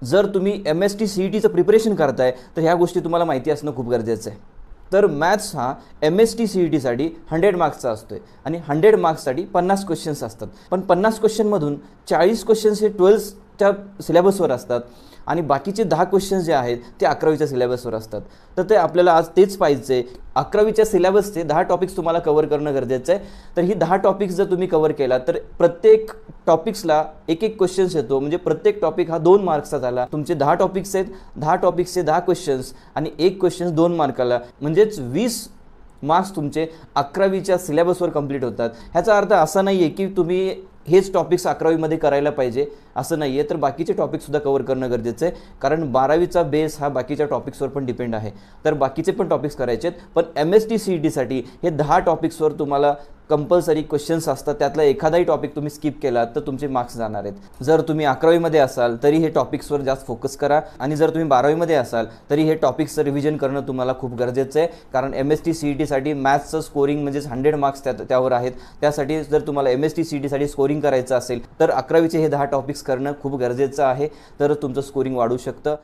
जर तुम्ही MST CETचं preparation करताय तर ह्या गोष्टी तुम्हाला माहिती असणं खूप गरजेचं आहे। तर मॅथ्स हा MST CETसाठी 100 मार्क्सचा असतोय आणि 100 मार्क्ससाठी 50 क्वेश्चन्स असतात। पण 50 क्वेश्चनमधून 40 क्वेश्चन्स हे 12च्या सिलेबसवर असतात आणि बाकीचे 10 क्वेश्चन्स जे आहेत ते 11वीच्या सिलेबसवर असतात। तर ते आपल्याला आज तेच पाहिजे, 11वीच्या सिलेबसचे 10 टॉपिक्स तुम्हाला कव्हर करणं गरजेचं आहे। तर ही 10 टॉपिक्स जर तुम्ही कव्हर केला तर प्रत्येक टॉपिक्सला एक क्वेश्चन्स येतो, म्हणजे प्रत्येक टॉपिक हा 2 मार्क्सचा झाला। तुमचे 10 टॉपिक्स आहेत, 10 टॉपिक्सचे 10 क्वेश्चन्स आणि एक क्वेश्चन्स 2 मार्काला, म्हणजेच 20 मार्क्स तुमचे 11वीच्या सिलेबसवर कंप्लीट होतात। ह्याचा अर्थ असा नाही आहे की तुम्ही हेच टॉपिक्स 11वीमध्ये करायला पाहिजे असं नाही आहे, तर बाकीचे टॉपिकसुद्धा कव्हर करणं गरजेचं आहे, कारण 12वीचा बेस हा बाकीच्या टॉपिक्सवर पण डिपेंड आहे। तर बाकीचे पण टॉपिक्स करायचे आहेत, पण MST CETसाठी हे 10 टॉपिक्सवर तुम्हाला कंपल्सरी क्वेश्चन्स असतात, त्यातला एखादाही टॉपिक तुम्ही स्किप केला तर तुमचे मार्क्स जाणार आहेत। जर तुम्ही 11वीमध्ये असाल तरी हे टॉपिक्सवर जास्त फोकस करा आणि जर तुम्ही 12वीमध्ये असाल तरी हे टॉपिक्सचं रिव्हिजन करणं तुम्हाला खूप गरजेचं आहे, कारण MST CETसाठी मॅथ्सचं स्कोरिंग म्हणजेच 100 मार्क्स त्यावर आहेत। त्यासाठी जर तुम्हाला MST CETसाठी स्कोरिंग करायचं असेल तर 11वीचे हे 10 टॉपिक्स करणं खूप गरजेचं आहे, तर तुमचं स्कोरिंग वाढू शकतं।